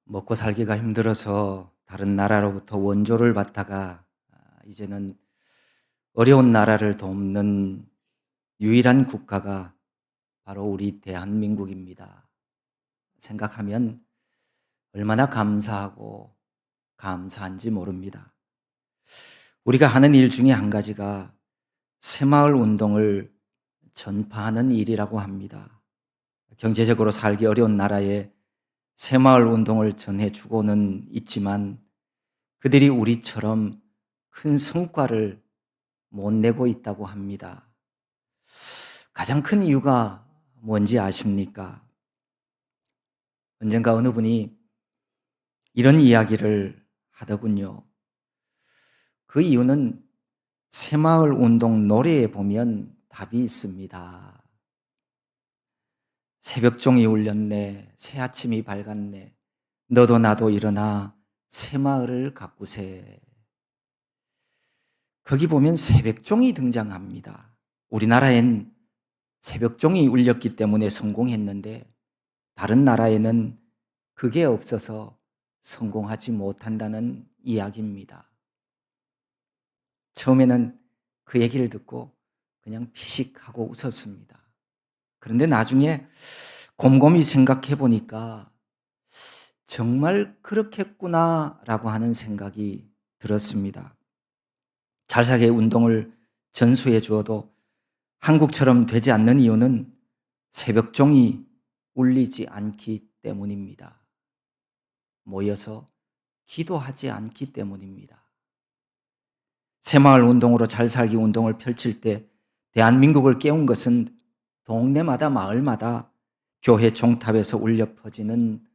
먹고 살기가 힘들어서 다른 나라로부터 원조를 받다가 이제는 어려운 나라를 돕는 유일한 국가가 바로 우리 대한민국입니다. 생각하면 얼마나 감사하고 감사한지 모릅니다. 우리가 하는 일 중에 한 가지가 새마을 운동을 전파하는 일이라고 합니다. 경제적으로 살기 어려운 나라에 새마을 운동을 전해주고는 있지만 그들이 우리처럼 큰 성과를 못 내고 있다고 합니다. 가장 큰 이유가 뭔지 아십니까? 언젠가 어느 분이 이런 이야기를 하더군요. 그 이유는 새마을 운동 노래에 보면 답이 있습니다. 새벽종이 울렸네, 새아침이 밝았네, 너도 나도 일어나 새마을을 가꾸세. 거기 보면 새벽종이 등장합니다. 우리나라엔 새벽종이 울렸기 때문에 성공했는데 다른 나라에는 그게 없어서 성공하지 못한다는 이야기입니다. 처음에는 그 얘기를 듣고 그냥 피식하고 웃었습니다. 그런데 나중에 곰곰이 생각해 보니까 정말 그렇겠구나라고 하는 생각이 들었습니다. 잘 살기 운동을 전수해 주어도 한국처럼 되지 않는 이유는 새벽종이 울리지 않기 때문입니다. 모여서 기도하지 않기 때문입니다. 새마을 운동으로 잘 살기 운동을 펼칠 때 대한민국을 깨운 것은 동네마다 마을마다 교회 종탑에서 울려 퍼지는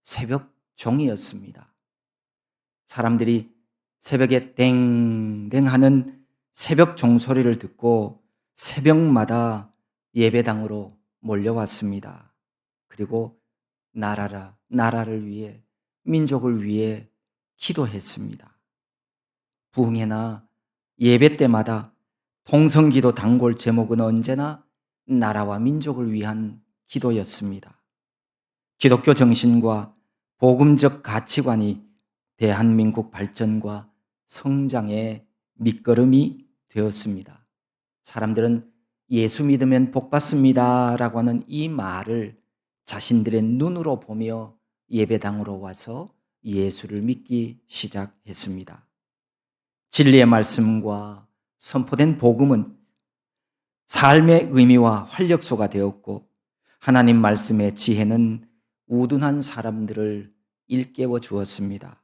새벽 종이었습니다. 사람들이 새벽에 땡땡 하는 새벽 종소리를 듣고 새벽마다 예배당으로 몰려왔습니다. 그리고 나라를 위해, 민족을 위해 기도했습니다. 부흥회나 예배 때마다 통성기도 단골 제목은 언제나 나라와 민족을 위한 기도였습니다. 기독교 정신과 복음적 가치관이 대한민국 발전과 성장의 밑거름이 되었습니다. 사람들은 예수 믿으면 복 받습니다 라고 하는 이 말을 자신들의 눈으로 보며 예배당으로 와서 예수를 믿기 시작했습니다. 진리의 말씀과 선포된 복음은 삶의 의미와 활력소가 되었고 하나님 말씀의 지혜는 우둔한 사람들을 일깨워 주었습니다.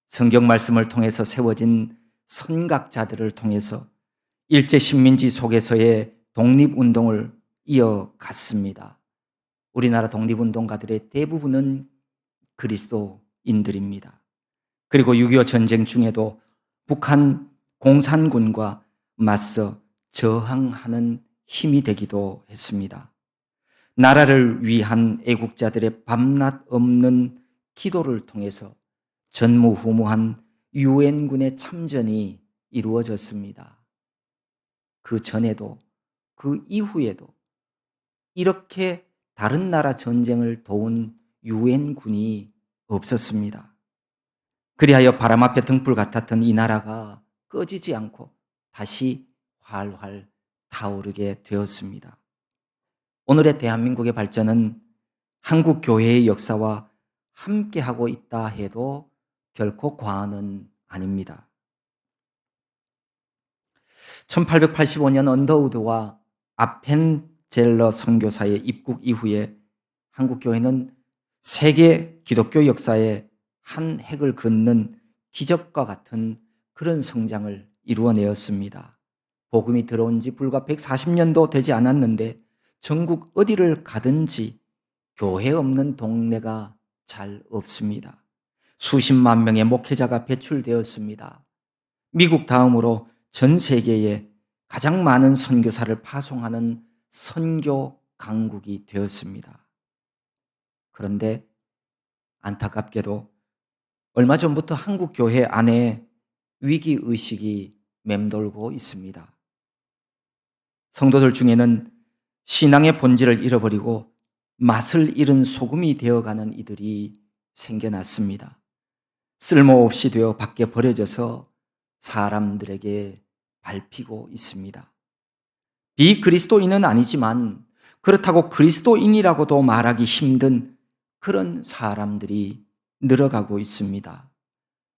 성경 말씀을 통해서 세워진 선각자들을 통해서 일제 식민지 속에서의 독립운동을 이어갔습니다. 우리나라 독립운동가들의 대부분은 그리스도인들입니다. 그리고 6.25 전쟁 중에도 북한 공산군과 맞서 저항하는 힘이 되기도 했습니다. 나라를 위한 애국자들의 밤낮 없는 기도를 통해서 전무후무한 유엔군의 참전이 이루어졌습니다. 그 전에도 그 이후에도 이렇게 다른 나라 전쟁을 도운 유엔군이 없었습니다. 그리하여 바람 앞에 등불 같았던 이 나라가 꺼지지 않고 다시 활활 타오르게 되었습니다. 오늘의 대한민국의 발전은 한국 교회의 역사와 함께하고 있다 해도 결코 과언은 아닙니다. 1885년 언더우드와 아펜젤러 선교사의 입국 이후에 한국 교회는 세계 기독교 역사에 한 획을 긋는 기적과 같은 그런 성장을 이루어내었습니다. 복음이 들어온 지 불과 140년도 되지 않았는데 전국 어디를 가든지 교회 없는 동네가 잘 없습니다. 수십만 명의 목회자가 배출되었습니다. 미국 다음으로 전 세계에 가장 많은 선교사를 파송하는 선교 강국이 되었습니다. 그런데 안타깝게도 얼마 전부터 한국 교회 안에 위기의식이 맴돌고 있습니다. 성도들 중에는 신앙의 본질을 잃어버리고 맛을 잃은 소금이 되어가는 이들이 생겨났습니다. 쓸모없이 되어 밖에 버려져서 사람들에게 밟히고 있습니다. 비그리스도인은 아니지만 그렇다고 그리스도인이라고도 말하기 힘든 그런 사람들이 늘어가고 있습니다.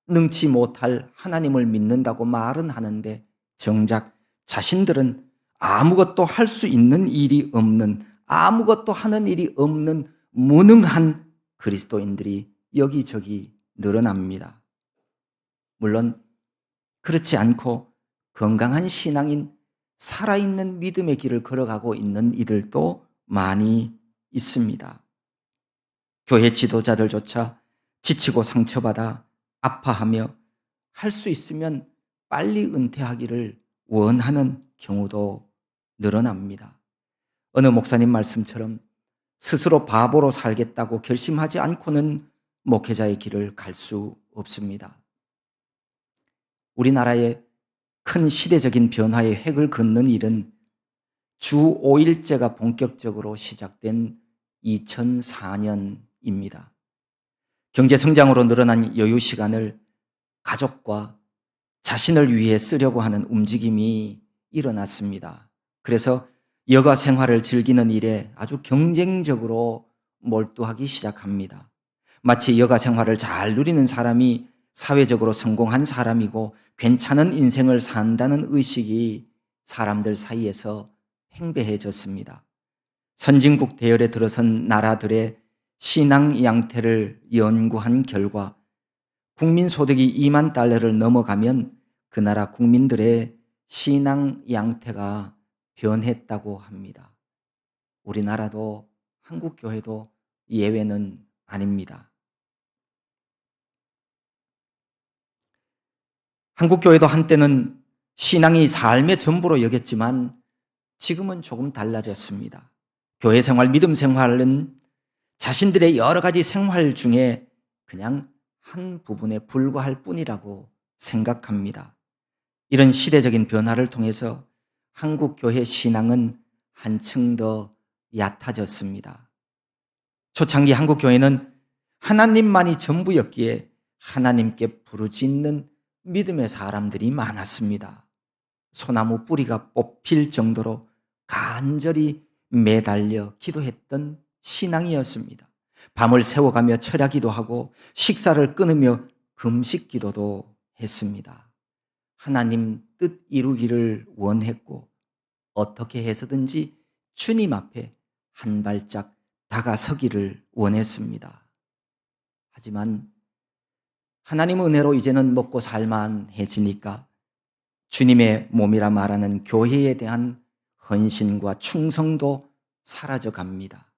능치 못할 하나님을 믿는다고 말은 하는데 정작 자신들은 아무것도 할 수 있는 일이 없는, 아무것도 하는 일이 없는 무능한 그리스도인들이 여기저기 늘어납니다. 물론 그렇지 않고 건강한 신앙인, 살아있는 믿음의 길을 걸어가고 있는 이들도 많이 있습니다. 교회 지도자들조차 지치고 상처받아 아파하며 할 수 있으면 빨리 은퇴하기를 원하는 경우도 늘어납니다. 어느 목사님 말씀처럼 스스로 바보로 살겠다고 결심하지 않고는 목회자의 길을 갈 수 없습니다. 우리나라의 큰 시대적인 변화의 획을 긋는 일은 주 5일제가 본격적으로 시작된 2004년입니다. 경제 성장으로 늘어난 여유 시간을 가족과 자신을 위해 쓰려고 하는 움직임이 일어났습니다. 그래서 여가 생활을 즐기는 일에 아주 경쟁적으로 몰두하기 시작합니다. 마치 여가 생활을 잘 누리는 사람이 사회적으로 성공한 사람이고 괜찮은 인생을 산다는 의식이 사람들 사이에서 팽배해졌습니다. 선진국 대열에 들어선 나라들의 신앙 양태를 연구한 결과 국민 소득이 2만 달러를 넘어가면 그 나라 국민들의 신앙 양태가 변했다고 합니다. 우리나라도 한국 교회도 예외는 아닙니다. 한국 교회도 한때는 신앙이 삶의 전부로 여겼지만 지금은 조금 달라졌습니다. 교회 생활, 믿음 생활은 자신들의 여러 가지 생활 중에 그냥 한 부분에 불과할 뿐이라고 생각합니다. 이런 시대적인 변화를 통해서 한국 교회 신앙은 한층 더 얕아졌습니다. 초창기 한국 교회는 하나님만이 전부였기에 하나님께 부르짖는 믿음의 사람들이 많았습니다. 소나무 뿌리가 뽑힐 정도로 간절히 매달려 기도했던 신앙이었습니다. 밤을 새워가며 철야 기도하고 식사를 끊으며 금식 기도도 했습니다. 하나님 뜻 이루기를 원했고 어떻게 해서든지 주님 앞에 한 발짝 다가서기를 원했습니다. 하지만 하나님 은혜로 이제는 먹고 살만해지니까 주님의 몸이라 말하는 교회에 대한 헌신과 충성도 사라져 갑니다.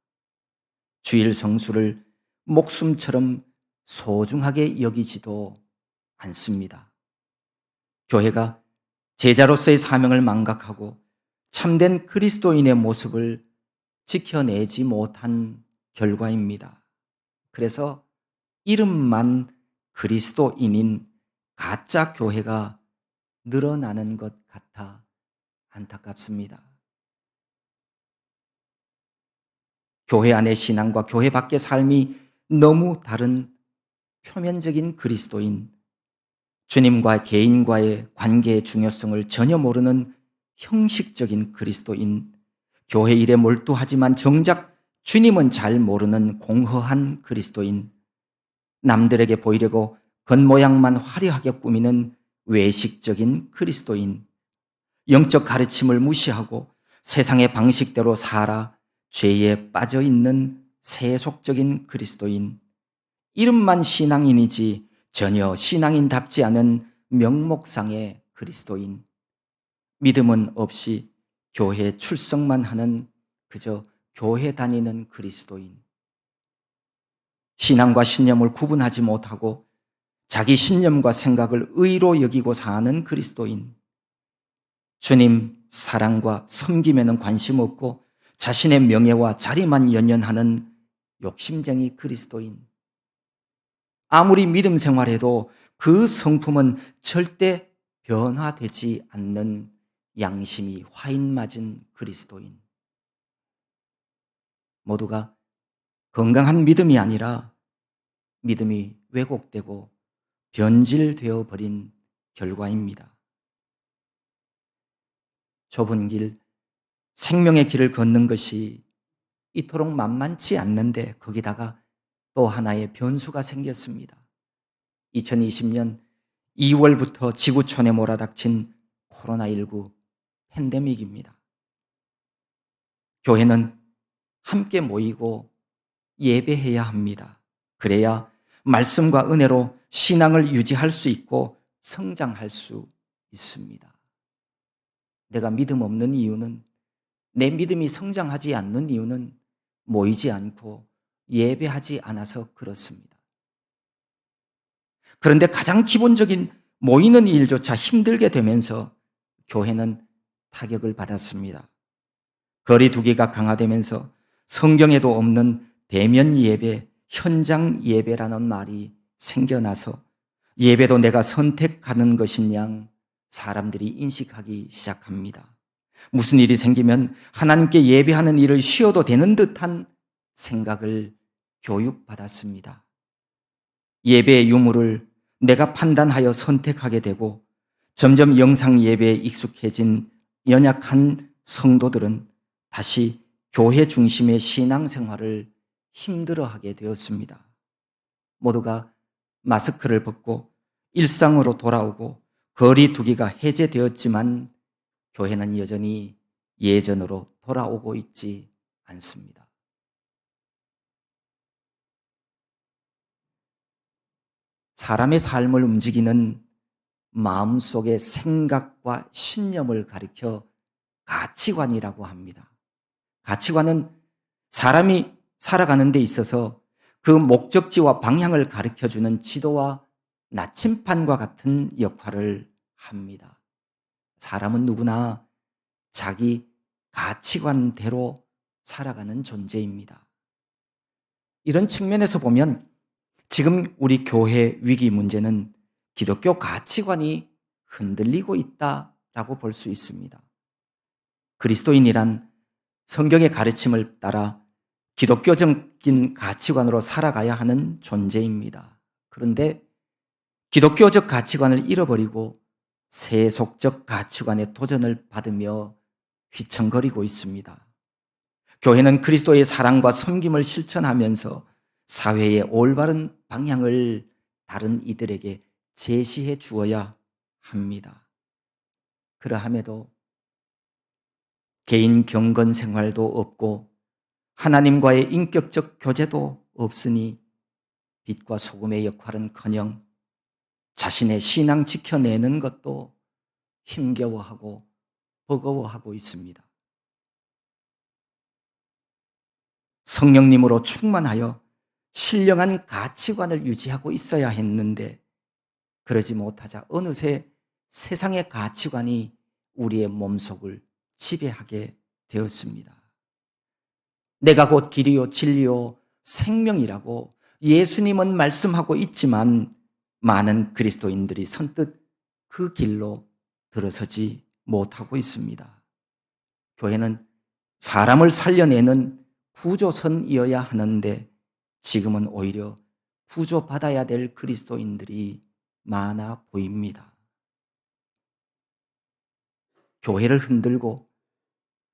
주일 성수를 목숨처럼 소중하게 여기지도 않습니다. 교회가 제자로서의 사명을 망각하고 참된 그리스도인의 모습을 지켜내지 못한 결과입니다. 그래서 이름만 그리스도인인 가짜 교회가 늘어나는 것 같아 안타깝습니다. 교회 안의 신앙과 교회 밖의 삶이 너무 다른 표면적인 그리스도인, 주님과 개인과의 관계의 중요성을 전혀 모르는 형식적인 그리스도인, 교회 일에 몰두하지만 정작 주님은 잘 모르는 공허한 그리스도인, 남들에게 보이려고 겉모양만 화려하게 꾸미는 외식적인 그리스도인, 영적 가르침을 무시하고 세상의 방식대로 살아 죄에 빠져 있는 세속적인 그리스도인, 이름만 신앙인이지 전혀 신앙인답지 않은 명목상의 그리스도인, 믿음은 없이 교회 출석만 하는 그저 교회 다니는 그리스도인, 신앙과 신념을 구분하지 못하고 자기 신념과 생각을 의로 여기고 사는 그리스도인, 주님 사랑과 섬김에는 관심 없고 자신의 명예와 자리만 연연하는 욕심쟁이 그리스도인, 아무리 믿음 생활해도 그 성품은 절대 변화되지 않는 양심이 화인 맞은 그리스도인, 모두가 건강한 믿음이 아니라 믿음이 왜곡되고 변질되어 버린 결과입니다. 좁은 길, 생명의 길을 걷는 것이 이토록 만만치 않는데 거기다가 또 하나의 변수가 생겼습니다. 2020년 2월부터 지구촌에 몰아닥친 코로나19 팬데믹입니다. 교회는 함께 모이고 예배해야 합니다. 그래야 말씀과 은혜로 신앙을 유지할 수 있고 성장할 수 있습니다. 내가 믿음 없는 이유는, 내 믿음이 성장하지 않는 이유는 모이지 않고 예배하지 않아서 그렇습니다. 그런데 가장 기본적인 모이는 일조차 힘들게 되면서 교회는 타격을 받았습니다. 거리두기가 강화되면서 성경에도 없는 대면 예배, 현장 예배라는 말이 생겨나서 예배도 내가 선택하는 것인 양 사람들이 인식하기 시작합니다. 무슨 일이 생기면 하나님께 예배하는 일을 쉬어도 되는 듯한 생각을 교육받았습니다. 예배의 유무를 내가 판단하여 선택하게 되고 점점 영상 예배에 익숙해진 연약한 성도들은 다시 교회 중심의 신앙생활을 힘들어하게 되었습니다. 모두가 마스크를 벗고 일상으로 돌아오고 거리 두기가 해제되었지만 교회는 여전히 예전으로 돌아오고 있지 않습니다. 사람의 삶을 움직이는 마음속의 생각과 신념을 가리켜 가치관이라고 합니다. 가치관은 사람이 살아가는 데 있어서 그 목적지와 방향을 가르쳐주는 지도와 나침판과 같은 역할을 합니다. 사람은 누구나 자기 가치관대로 살아가는 존재입니다. 이런 측면에서 보면 지금 우리 교회 위기 문제는 기독교 가치관이 흔들리고 있다라고 볼 수 있습니다. 그리스도인이란 성경의 가르침을 따라 기독교적인 가치관으로 살아가야 하는 존재입니다. 그런데 기독교적 가치관을 잃어버리고 세속적 가치관에 도전을 받으며 휘청거리고 있습니다. 교회는 그리스도의 사랑과 섬김을 실천하면서 사회의 올바른 방향을 다른 이들에게 제시해 주어야 합니다. 그러함에도 개인 경건 생활도 없고 하나님과의 인격적 교제도 없으니 빛과 소금의 역할은커녕 자신의 신앙 지켜내는 것도 힘겨워하고 버거워하고 있습니다. 성령님으로 충만하여 신령한 가치관을 유지하고 있어야 했는데 그러지 못하자 어느새 세상의 가치관이 우리의 몸속을 지배하게 되었습니다. 내가 곧 길이요 진리요 생명이라고 예수님은 말씀하고 있지만 많은 그리스도인들이 선뜻 그 길로 들어서지 못하고 있습니다. 교회는 사람을 살려내는 구조선이어야 하는데 지금은 오히려 구조받아야 될 그리스도인들이 많아 보입니다. 교회를 흔들고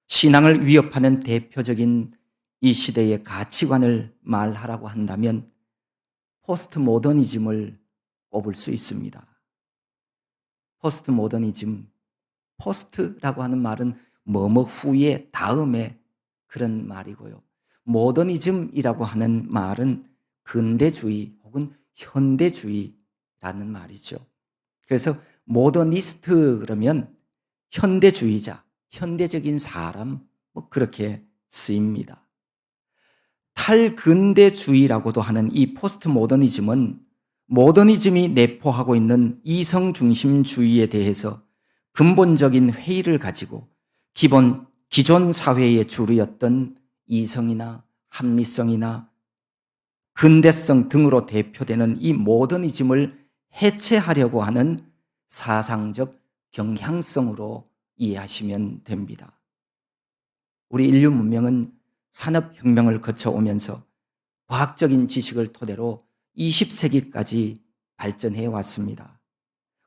신앙을 위협하는 대표적인 이 시대의 가치관을 말하라고 한다면 포스트 모더니즘을 꼽을 수 있습니다. 포스트 모더니즘, 포스트라고 하는 말은 뭐뭐 후에, 다음에 그런 말이고요. 모더니즘이라고 하는 말은 근대주의 혹은 현대주의라는 말이죠. 그래서 모더니스트 그러면 현대주의자, 현대적인 사람 뭐 그렇게 쓰입니다. 탈근대주의라고도 하는 이 포스트 모더니즘은 모더니즘이 내포하고 있는 이성중심주의에 대해서 근본적인 회의를 가지고 기존 사회의 주류였던 이성이나 합리성이나 근대성 등으로 대표되는 이 모더니즘을 해체하려고 하는 사상적 경향성으로 이해하시면 됩니다. 우리 인류 문명은 산업혁명을 거쳐오면서 과학적인 지식을 토대로 20세기까지 발전해 왔습니다.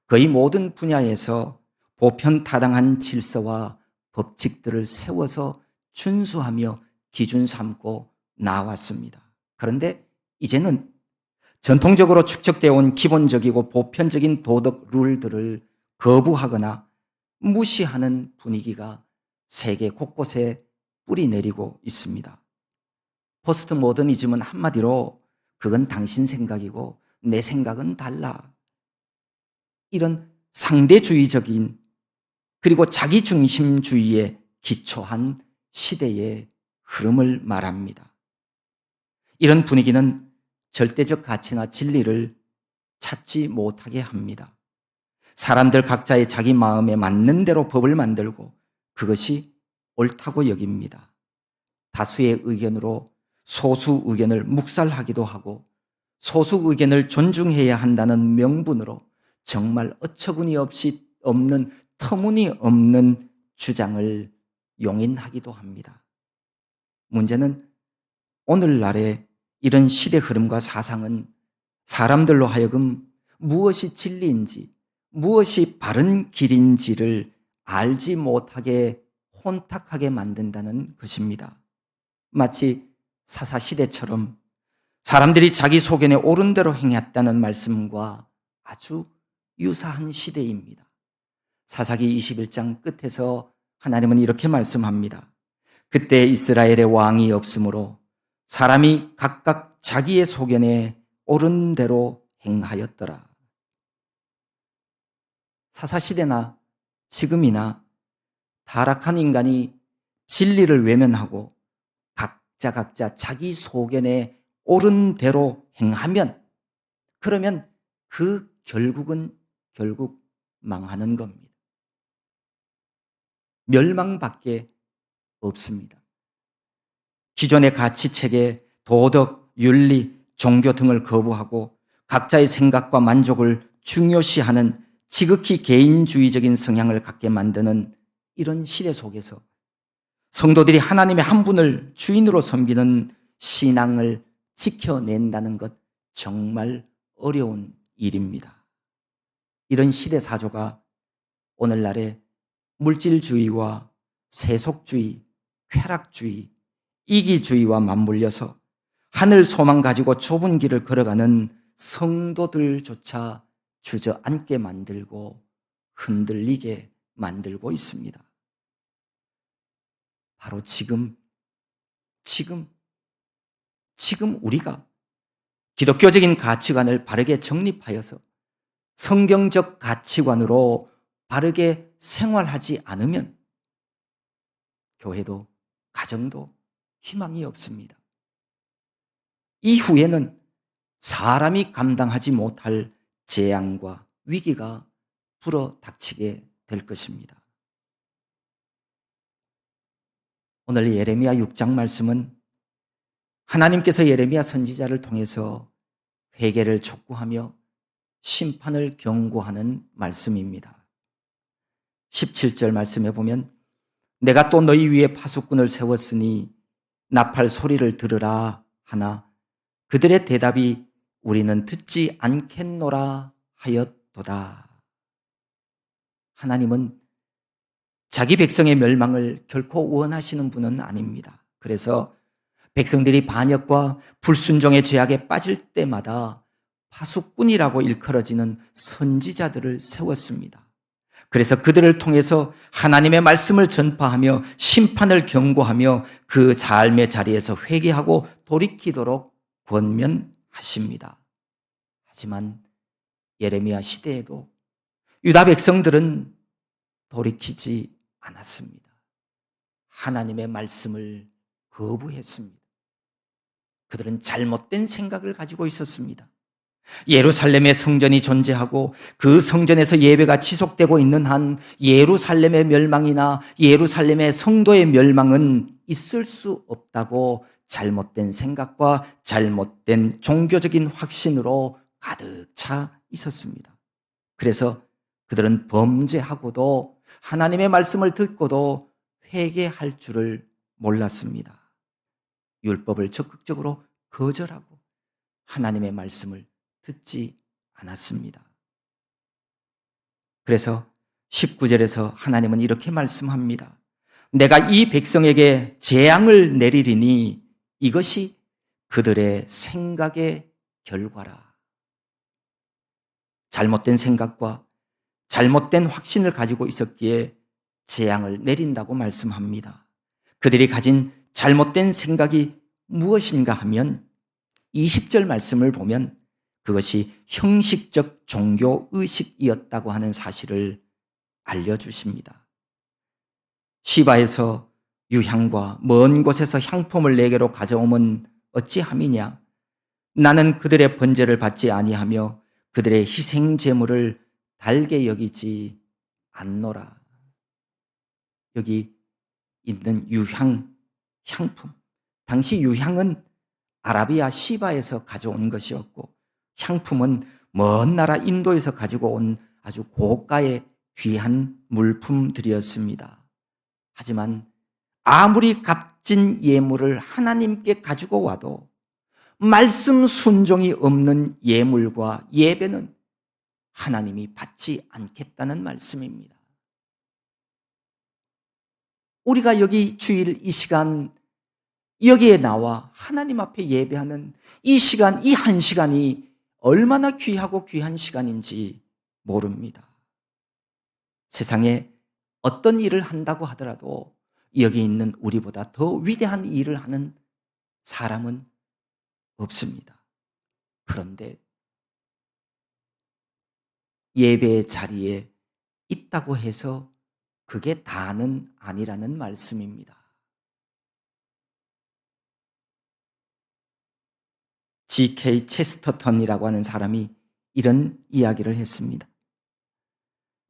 거의 모든 분야에서 보편타당한 질서와 법칙들을 세워서 준수하며 기준 삼고 나왔습니다. 그런데 이제는 전통적으로 축적되어 온 기본적이고 보편적인 도덕 룰들을 거부하거나 무시하는 분위기가 세계 곳곳에 뿌리내리고 있습니다. 포스트 모더니즘은 한마디로 그건 당신 생각이고 내 생각은 달라. 이런 상대주의적인 그리고 자기중심주의에 기초한 시대의 흐름을 말합니다. 이런 분위기는 절대적 가치나 진리를 찾지 못하게 합니다. 사람들 각자의 자기 마음에 맞는 대로 법을 만들고 그것이 옳다고 여깁니다. 다수의 의견으로 소수 의견을 묵살하기도 하고 소수 의견을 존중해야 한다는 명분으로 정말 어처구니 없이 없는 터무니없는 주장을 용인하기도 합니다. 문제는 오늘날의 이런 시대 흐름과 사상은 사람들로 하여금 무엇이 진리인지 무엇이 바른 길인지를 알지 못하게 혼탁하게 만든다는 것입니다. 마치 사사시대처럼 사람들이 자기 소견에 옳은 대로 행했다는 말씀과 아주 유사한 시대입니다. 사사기 21장 끝에서 하나님은 이렇게 말씀합니다. 그때 이스라엘의 왕이 없으므로 사람이 각각 자기의 소견에 옳은 대로 행하였더라. 사사시대나 지금이나 타락한 인간이 진리를 외면하고 각자 자기 소견에 옳은 대로 행하면 그러면 그 결국은 결국 망하는 겁니다. 멸망밖에 없습니다. 기존의 가치체계, 도덕, 윤리, 종교 등을 거부하고 각자의 생각과 만족을 중요시하는 지극히 개인주의적인 성향을 갖게 만드는 이런 시대 속에서 성도들이 하나님의 한 분을 주인으로 섬기는 신앙을 지켜낸다는 것 정말 어려운 일입니다. 이런 시대 사조가 오늘날의 물질주의와 세속주의, 쾌락주의, 이기주의와 맞물려서 하늘 소망 가지고 좁은 길을 걸어가는 성도들조차 주저앉게 만들고 흔들리게 만들고 있습니다. 바로 지금 우리가 기독교적인 가치관을 바르게 정립하여서 성경적 가치관으로 바르게 생활하지 않으면 교회도 가정도 희망이 없습니다. 이후에는 사람이 감당하지 못할 재앙과 위기가 불어닥치게 될 것입니다. 오늘 예레미야 6장 말씀은 하나님께서 예레미야 선지자를 통해서 회개를 촉구하며 심판을 경고하는 말씀입니다. 17절 말씀에 보면 내가 또 너희 위에 파수꾼을 세웠으니 나팔 소리를 들으라 하나 그들의 대답이 우리는 듣지 않겠노라 하였도다. 하나님은 자기 백성의 멸망을 결코 원하시는 분은 아닙니다. 그래서 백성들이 반역과 불순종의 죄악에 빠질 때마다 파수꾼이라고 일컬어지는 선지자들을 세웠습니다. 그래서 그들을 통해서 하나님의 말씀을 전파하며 심판을 경고하며 그 삶의 자리에서 회개하고 돌이키도록 권면하십니다. 하지만 예레미야 시대에도 유다 백성들은 돌이키지 않았습니다. 하나님의 말씀을 거부했습니다. 그들은 잘못된 생각을 가지고 있었습니다. 예루살렘의 성전이 존재하고 그 성전에서 예배가 지속되고 있는 한 예루살렘의 멸망이나 예루살렘의 성도의 멸망은 있을 수 없다고 잘못된 생각과 잘못된 종교적인 확신으로 가득 차 있었습니다. 그래서 그들은 범죄하고도 하나님의 말씀을 듣고도 회개할 줄을 몰랐습니다. 율법을 적극적으로 거절하고 하나님의 말씀을 듣지 않았습니다. 그래서 19절에서 하나님은 이렇게 말씀합니다. 내가 이 백성에게 재앙을 내리리니 이것이 그들의 생각의 결과라. 잘못된 생각과 잘못된 확신을 가지고 있었기에 재앙을 내린다고 말씀합니다. 그들이 가진 잘못된 생각이 무엇인가 하면 20절 말씀을 보면 그것이 형식적 종교의식이었다고 하는 사실을 알려주십니다. 시바에서 유향과 먼 곳에서 향품을 내게로 가져오면 어찌함이냐? 나는 그들의 번제를 받지 아니하며 그들의 희생 제물을 달게 여기지 않노라. 여기 있는 유향, 향품. 당시 유향은 아라비아 시바에서 가져온 것이었고 향품은 먼 나라 인도에서 가지고 온 아주 고가의 귀한 물품들이었습니다. 하지만 아무리 값진 예물을 하나님께 가지고 와도 말씀 순종이 없는 예물과 예배는 하나님이 받지 않겠다는 말씀입니다. 우리가 여기 주일 이 시간 여기에 나와 하나님 앞에 예배하는 이 시간, 이 한 시간이 얼마나 귀하고 귀한 시간인지 모릅니다. 세상에 어떤 일을 한다고 하더라도 여기 있는 우리보다 더 위대한 일을 하는 사람은 없습니다. 그런데 예배의 자리에 있다고 해서 그게 다는 아니라는 말씀입니다. G.K. 체스터턴이라고 하는 사람이 이런 이야기를 했습니다.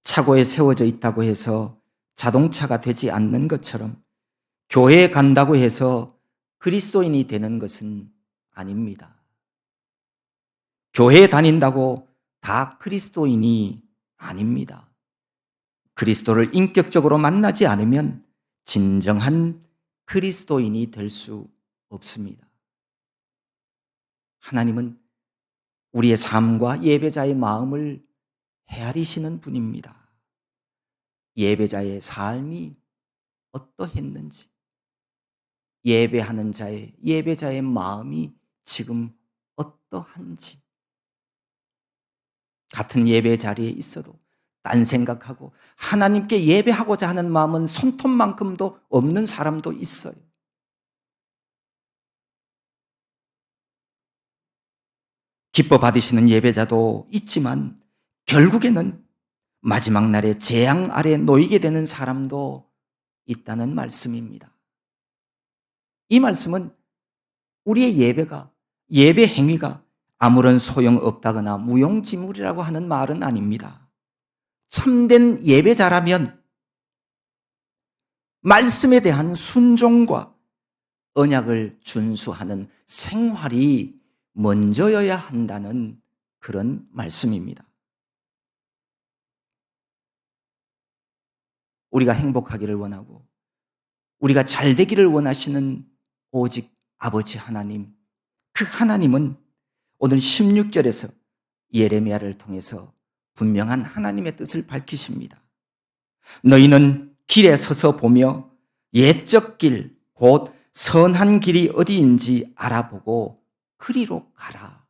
차고에 세워져 있다고 해서 자동차가 되지 않는 것처럼 교회에 간다고 해서 그리스도인이 되는 것은 아닙니다. 교회에 다닌다고 다 그리스도인이 아닙니다. 그리스도를 인격적으로 만나지 않으면 진정한 그리스도인이 될 수 없습니다. 하나님은 우리의 삶과 예배자의 마음을 헤아리시는 분입니다. 예배자의 삶이 어떠했는지, 예배하는 자의, 예배자의 마음이 지금 어떠한지, 같은 예배 자리에 있어도 딴 생각하고 하나님께 예배하고자 하는 마음은 손톱만큼도 없는 사람도 있어요. 기뻐 받으시는 예배자도 있지만 결국에는 마지막 날에 재앙 아래 놓이게 되는 사람도 있다는 말씀입니다. 이 말씀은 우리의 예배가, 예배 행위가 아무런 소용없다거나 무용지물이라고 하는 말은 아닙니다. 참된 예배자라면 말씀에 대한 순종과 언약을 준수하는 생활이 먼저여야 한다는 그런 말씀입니다. 우리가 행복하기를 원하고 우리가 잘 되기를 원하시는 오직 아버지 하나님, 그 하나님은 오늘 16절에서 예레미야를 통해서 분명한 하나님의 뜻을 밝히십니다. 너희는 길에 서서 보며 옛적 길, 곧 선한 길이 어디인지 알아보고 그리로 가라.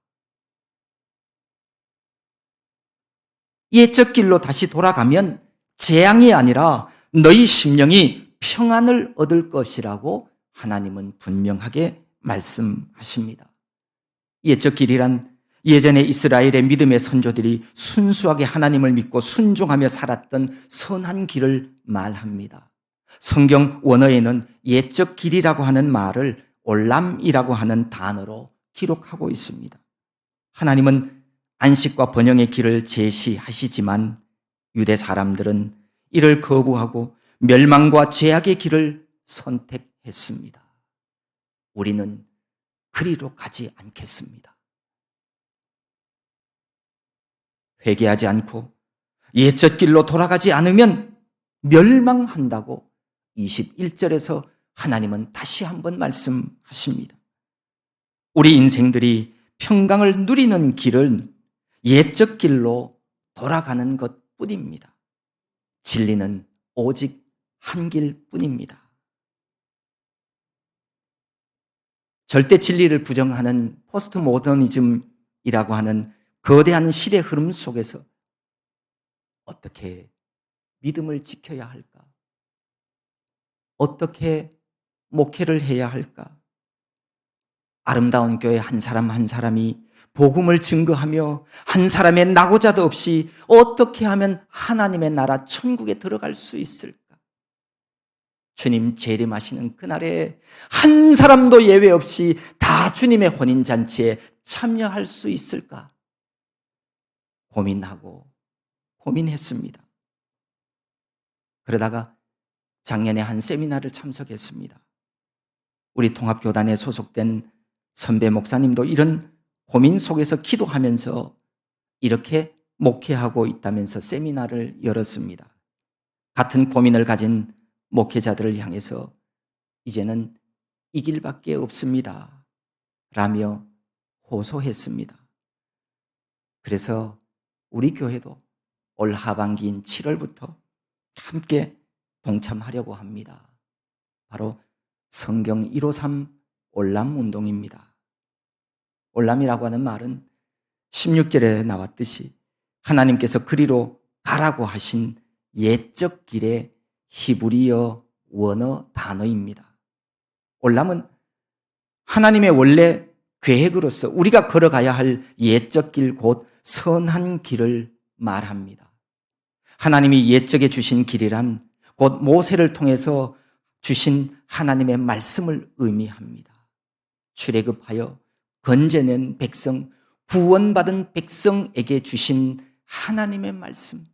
옛적 길로 다시 돌아가면 재앙이 아니라 너희 심령이 평안을 얻을 것이라고 하나님은 분명하게 말씀하십니다. 옛적 길이란 예전에 이스라엘의 믿음의 선조들이 순수하게 하나님을 믿고 순종하며 살았던 선한 길을 말합니다. 성경 원어에는 옛적 길이라고 하는 말을 올람이라고 하는 단어로 기록하고 있습니다. 하나님은 안식과 번영의 길을 제시하시지만 유대 사람들은 이를 거부하고 멸망과 죄악의 길을 선택했습니다. 우리는 그리로 가지 않겠습니다. 회개하지 않고 옛적 길로 돌아가지 않으면 멸망한다고 21절에서 하나님은 다시 한번 말씀하십니다. 우리 인생들이 평강을 누리는 길은 옛적 길로 돌아가는 것뿐입니다. 진리는 오직 한 길뿐입니다. 절대 진리를 부정하는 포스트 모더니즘이라고 하는 거대한 시대 흐름 속에서 어떻게 믿음을 지켜야 할까? 어떻게 목회를 해야 할까? 아름다운 교회 한 사람 한 사람이 복음을 증거하며 한 사람의 낙오자도 없이 어떻게 하면 하나님의 나라 천국에 들어갈 수 있을까? 주님 재림하시는 그날에 한 사람도 예외 없이 다 주님의 혼인잔치에 참여할 수 있을까? 고민하고 고민했습니다. 그러다가 작년에 한 세미나를 참석했습니다. 우리 통합교단에 소속된 선배 목사님도 이런 고민 속에서 기도하면서 이렇게 목회하고 있다면서 세미나를 열었습니다. 같은 고민을 가진 목회자들을 향해서 이제는 이 길밖에 없습니다. 라며 호소했습니다. 그래서 우리 교회도 올 하반기인 7월부터 함께 동참하려고 합니다. 바로 성경 153 올람 운동입니다. 올람이라고 하는 말은 16절에 나왔듯이 하나님께서 그리로 가라고 하신 옛적 길의 히브리어 원어 단어입니다. 올람은 하나님의 원래 계획으로서 우리가 걸어가야 할 옛적 길 곧 선한 길을 말합니다. 하나님이 옛적에 주신 길이란 곧 모세를 통해서 주신 하나님의 말씀을 의미합니다. 출애굽하여 건져낸 백성, 구원받은 백성에게 주신 하나님의 말씀.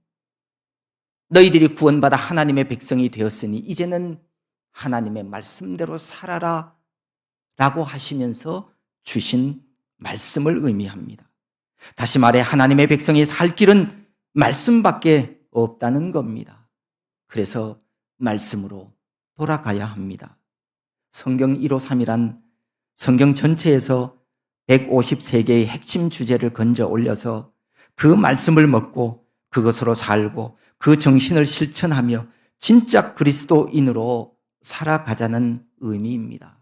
너희들이 구원받아 하나님의 백성이 되었으니 이제는 하나님의 말씀대로 살아라 라고 하시면서 주신 말씀을 의미합니다. 다시 말해 하나님의 백성이 살 길은 말씀밖에 없다는 겁니다. 그래서 말씀으로 돌아가야 합니다. 성경 153이란 성경 전체에서 153개의 핵심 주제를 건져 올려서 그 말씀을 먹고 그것으로 살고 그 정신을 실천하며 진짜 그리스도인으로 살아가자는 의미입니다.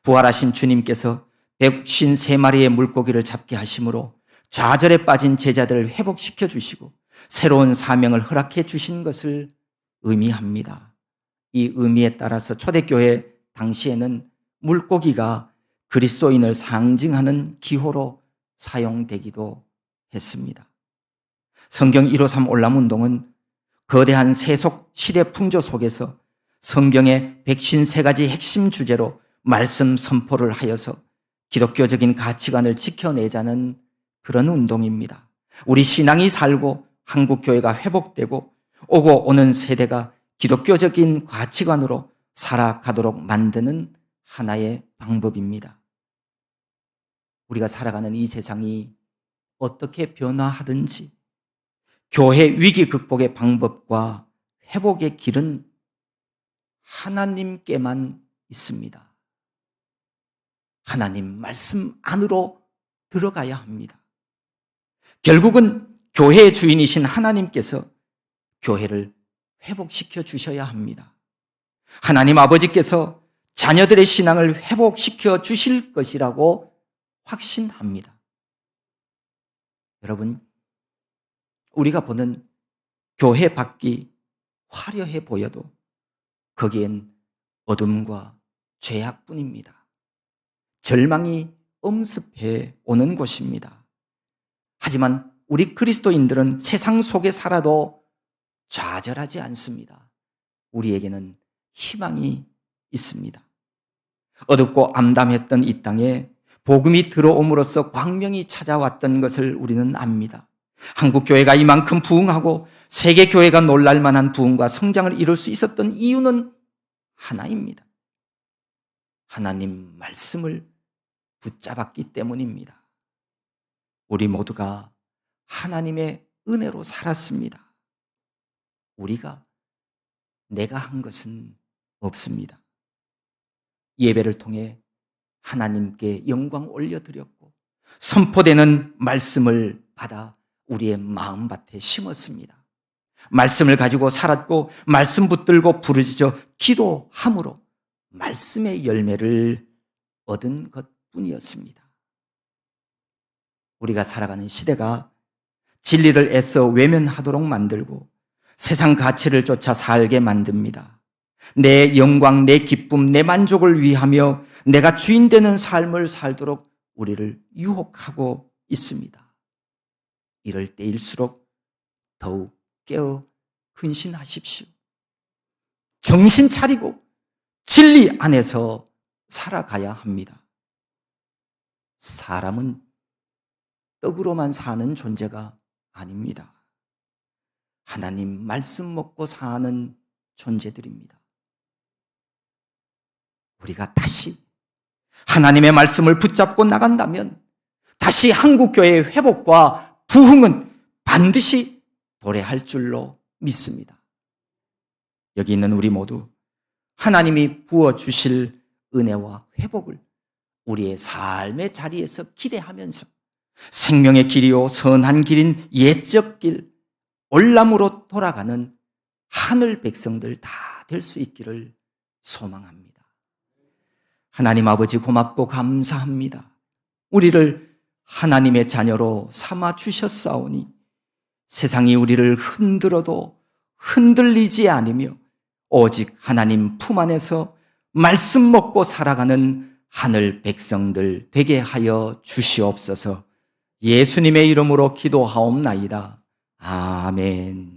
부활하신 주님께서 153마리의 물고기를 잡게 하심으로 좌절에 빠진 제자들을 회복시켜 주시고 새로운 사명을 허락해 주신 것을 의미합니다. 이 의미에 따라서 초대교회 당시에는 물고기가 그리스도인을 상징하는 기호로 사용되기도 했습니다. 성경 153 올람운동은 거대한 세속 시대 풍조 속에서 성경의 153가지 핵심 주제로 말씀 선포를 하여서 기독교적인 가치관을 지켜내자는 그런 운동입니다. 우리 신앙이 살고 한국교회가 회복되고 오고 오는 세대가 기독교적인 가치관으로 살아가도록 만드는 하나의 방법입니다. 우리가 살아가는 이 세상이 어떻게 변화하든지 교회 위기 극복의 방법과 회복의 길은 하나님께만 있습니다. 하나님 말씀 안으로 들어가야 합니다. 결국은 교회의 주인이신 하나님께서 교회를 회복시켜 주셔야 합니다. 하나님 아버지께서 자녀들의 신앙을 회복시켜 주실 것이라고 확신합니다. 여러분, 우리가 보는 교회 밖이 화려해 보여도 거기엔 어둠과 죄악뿐입니다. 절망이 엄습해 오는 곳입니다. 하지만 우리 그리스도인들은 세상 속에 살아도 좌절하지 않습니다. 우리에게는 희망이 있습니다. 어둡고 암담했던 이 땅에 복음이 들어옴으로써 광명이 찾아왔던 것을 우리는 압니다. 한국교회가 이만큼 부흥하고 세계교회가 놀랄 만한 부흥과 성장을 이룰 수 있었던 이유는 하나입니다. 하나님 말씀을 붙잡았기 때문입니다. 우리 모두가 하나님의 은혜로 살았습니다. 우리가 내가 한 것은 없습니다. 예배를 통해 하나님께 영광 올려드렸고 선포되는 말씀을 받아 우리의 마음밭에 심었습니다. 말씀을 가지고 살았고 말씀 붙들고 부르짖어 기도함으로 말씀의 열매를 얻은 것뿐이었습니다. 우리가 살아가는 시대가 진리를 애써 외면하도록 만들고 세상 가치를 쫓아 살게 만듭니다. 내 영광, 내 기쁨, 내 만족을 위하며 내가 주인 되는 삶을 살도록 우리를 유혹하고 있습니다. 이럴 때일수록 더욱 깨어 근신하십시오. 정신 차리고 진리 안에서 살아가야 합니다. 사람은 떡으로만 사는 존재가 아닙니다. 하나님 말씀 먹고 사는 존재들입니다. 우리가 다시 하나님의 말씀을 붙잡고 나간다면 다시 한국교회의 회복과 부흥은 반드시 도래할 줄로 믿습니다. 여기 있는 우리 모두 하나님이 부어주실 은혜와 회복을 우리의 삶의 자리에서 기대하면서 생명의 길이요 선한 길인 옛적 길 올람으로 돌아가는 하늘 백성들 다 될 수 있기를 소망합니다. 하나님 아버지 고맙고 감사합니다. 우리를 하나님의 자녀로 삼아 주셨사오니 세상이 우리를 흔들어도 흔들리지 않으며 오직 하나님 품 안에서 말씀 먹고 살아가는 하늘 백성들 되게 하여 주시옵소서. 예수님의 이름으로 기도하옵나이다. 아멘.